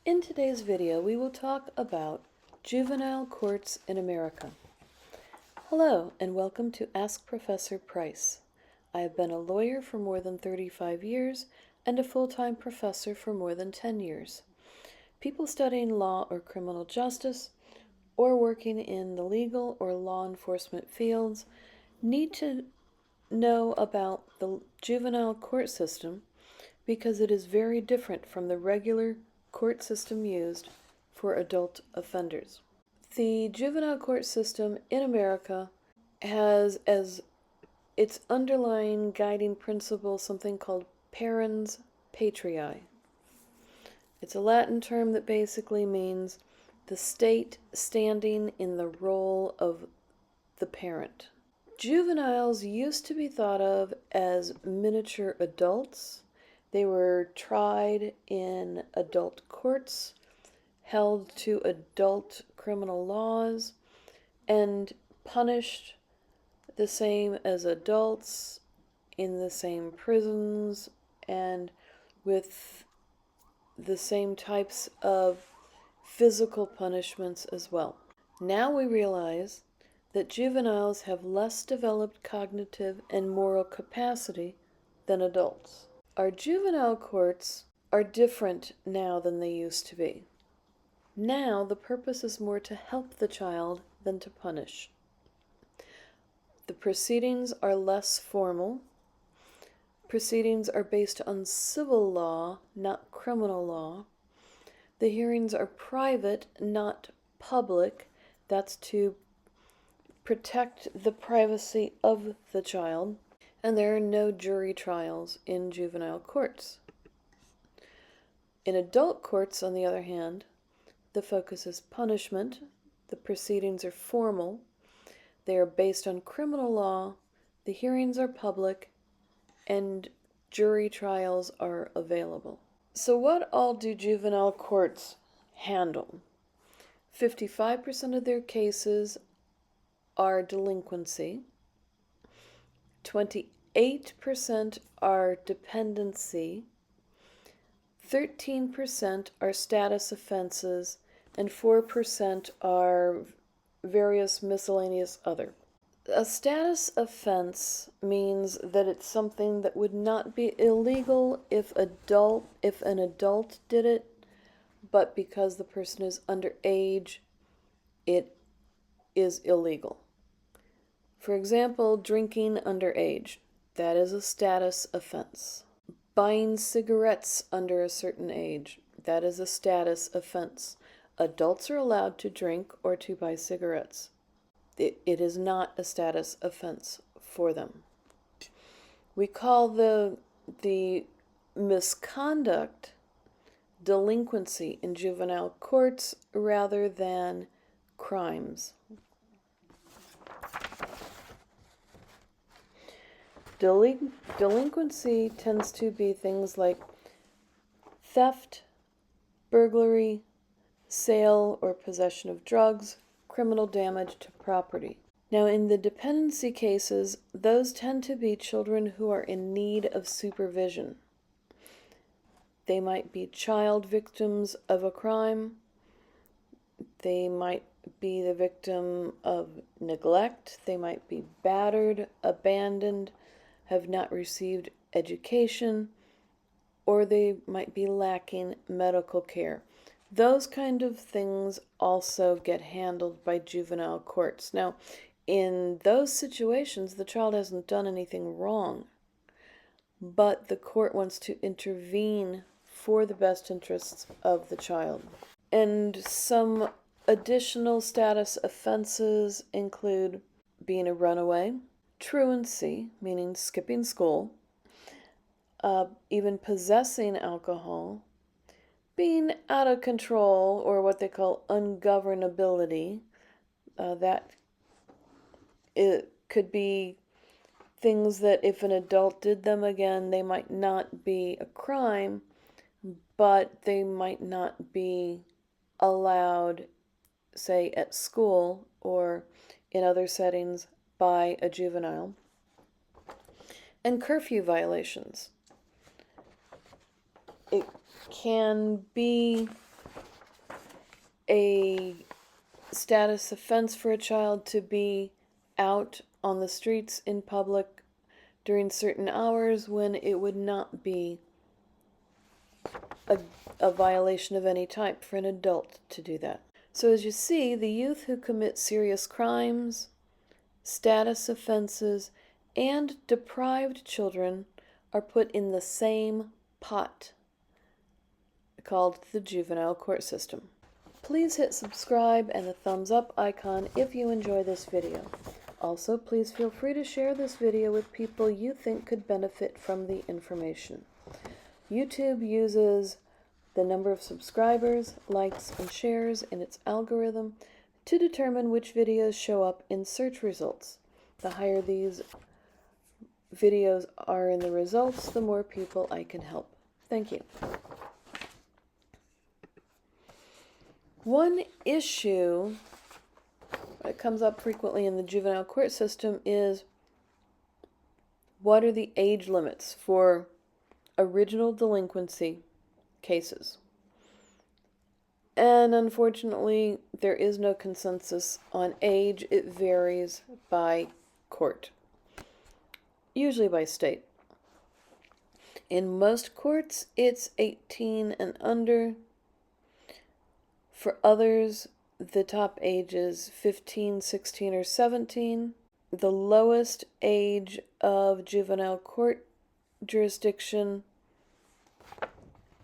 In today's video, we will talk about juvenile courts in America. Hello, and welcome to Ask Professor Price. I have been a lawyer for more than 35 years and a full-time professor for more than 10 years. People studying law or criminal justice, or working in the legal or law enforcement fields, need to know about the juvenile court system because it is very different from the regular court system used for adult offenders. The juvenile court system in America has as its underlying guiding principle something called Parens Patriae. It's a Latin term that basically means the state standing in the role of the parent. Juveniles used to be thought of as miniature adults. They were tried in adult courts, held to adult criminal laws, and punished the same as adults in the same prisons and with the same types of physical punishments as well. Now we realize that juveniles have less developed cognitive and moral capacity than adults. Our juvenile courts are different now than they used to be. Now the purpose is more to help the child than to punish. The proceedings are less formal. Proceedings are based on civil law, not criminal law. The hearings are private, not public. That's to protect the privacy of the child. And there are no jury trials in juvenile courts. In adult courts, on the other hand, the focus is punishment. The proceedings are formal. They are based on criminal law. The hearings are public, and jury trials are available. So what all do juvenile courts handle? 55% of their cases are delinquency. 28% are dependency. 13% are status offenses, and 4% are various miscellaneous other. A status offense means that it's something that would not be illegal if an adult did it, but because the person is underage, it is illegal. For example, drinking underage, that is a status offense. Buying cigarettes under a certain age, that is a status offense. Adults are allowed to drink or to buy cigarettes. It is not a status offense for them. We call the misconduct delinquency in juvenile courts rather than crimes. Delinquency tends to be things like theft, burglary, sale or possession of drugs, criminal damage to property. Now, in the dependency cases, those tend to be children who are in need of supervision. They might be child victims of a crime. They might be the victim of neglect. They might be battered, abandoned, have not received education, or they might be lacking medical care. Those kind of things also get handled by juvenile courts. Now, in those situations, the child hasn't done anything wrong, but the court wants to intervene for the best interests of the child. And some additional status offenses include being a runaway, truancy, meaning skipping school, even possessing alcohol, being out of control, or what they call ungovernability. That it could be things that if an adult did them again, they might not be a crime, but they might not be allowed, say, at school or in other settings by a juvenile. And curfew violations. It can be a status offense for a child to be out on the streets in public during certain hours when it would not be a violation of any type for an adult to do that. So as you see, the youth who commit serious crimes, status offenses, and deprived children are put in the same pot called the juvenile court system. Please hit subscribe and the thumbs up icon if you enjoy this video. Also, please feel free to share this video with people you think could benefit from the information. YouTube uses the number of subscribers, likes, and shares in its algorithm to determine which videos show up in search results. The higher these videos are in the results, the more people I can help. Thank you. One issue that comes up frequently in the juvenile court system is what are the age limits for original delinquency cases? And unfortunately, there is no consensus on age. It varies by court, usually by state. In most courts, it's 18 and under. For others, the top age is 15, 16, or 17. The lowest age of juvenile court jurisdiction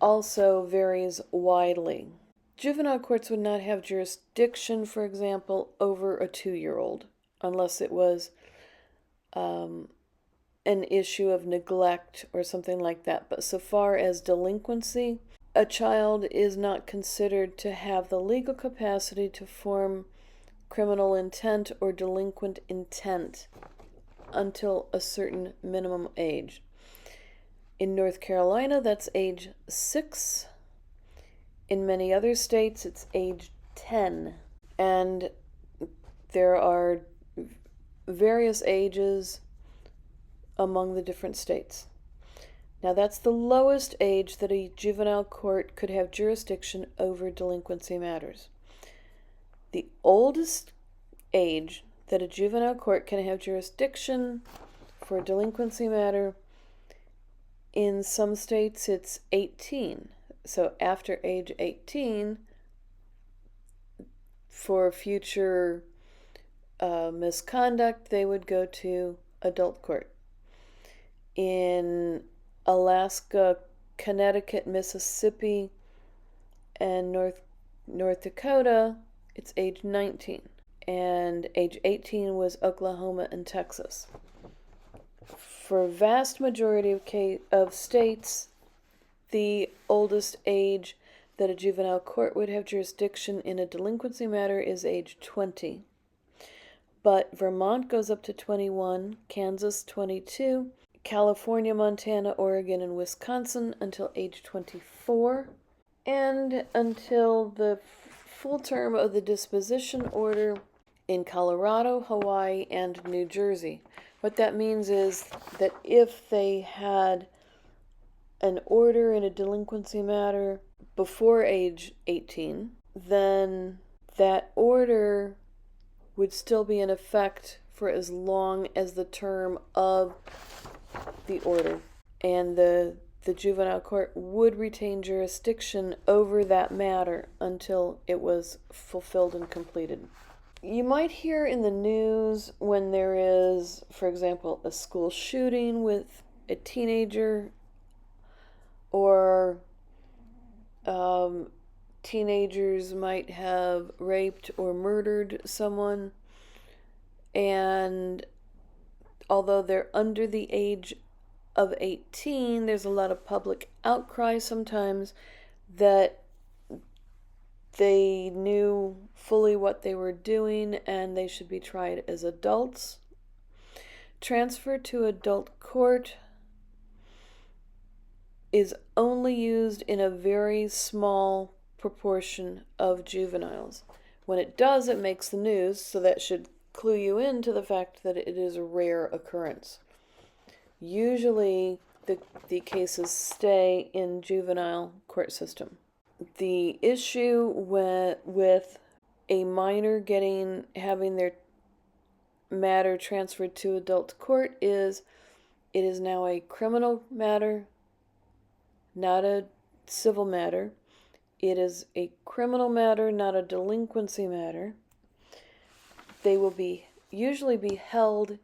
also varies widely. Juvenile courts would not have jurisdiction, for example, over a 2-year-old, unless it was an issue of neglect or something like that. But so far as delinquency, a child is not considered to have the legal capacity to form criminal intent or delinquent intent until a certain minimum age. In North Carolina, that's age 6. In many other states, it's age 10. And there are various ages among the different states. Now, that's the lowest age that a juvenile court could have jurisdiction over delinquency matters. The oldest age that a juvenile court can have jurisdiction for a delinquency matter, in some states it's 18. So after age 18, for future misconduct, they would go to adult court. In Alaska, Connecticut, Mississippi, and North Dakota, it's age 19. And age 18 was Oklahoma and Texas. For a vast majority of states, the oldest age that a juvenile court would have jurisdiction in a delinquency matter is age 20. But Vermont goes up to 21, Kansas 22, California, Montana, Oregon, and Wisconsin until age 24, and until the full term of the disposition order in Colorado, Hawaii, and New Jersey. What that means is that if they had an order in a delinquency matter before age 18, then that order would still be in effect for as long as the term of the order, and the juvenile court would retain jurisdiction over that matter until it was fulfilled and completed. You might hear in the news when there is, for example, a school shooting with a teenager, or teenagers might have raped or murdered someone, and although they're under the age of 18, there's a lot of public outcry sometimes that they knew fully what they were doing and they should be tried as adults. Transfer to adult court is only used in a very small proportion of juveniles. When it does, it makes the news, so that should clue you into the fact that it is a rare occurrence. Usually, the cases stay in juvenile court system. the issue with a minor having their matter transferred to adult court is it is now a criminal matter, not a civil matter. It is a criminal matter, not a delinquency matter. They will usually be held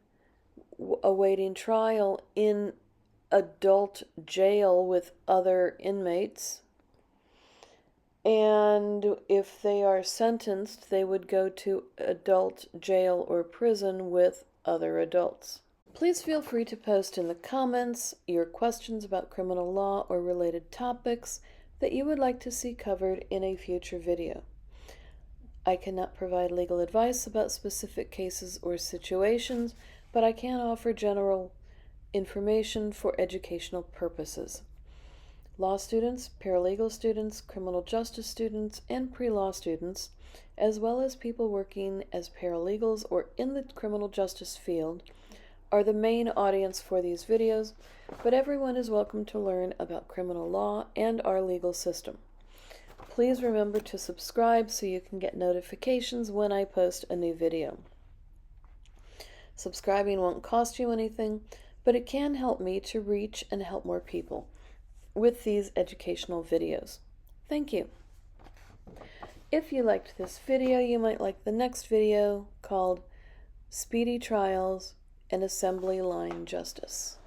awaiting trial in adult jail with other inmates. And if they are sentenced, they would go to adult jail or prison with other adults. Please feel free to post in the comments your questions about criminal law or related topics that you would like to see covered in a future video. I cannot provide legal advice about specific cases or situations, but I can offer general information for educational purposes. Law students, paralegal students, criminal justice students, and pre-law students, as well as people working as paralegals or in the criminal justice field, are the main audience for these videos, but everyone is welcome to learn about criminal law and our legal system. Please remember to subscribe so you can get notifications when I post a new video. Subscribing won't cost you anything, but it can help me to reach and help more people with these educational videos. Thank you. If you liked this video, you might like the next video called Speedy Trials and Assembly Line Justice.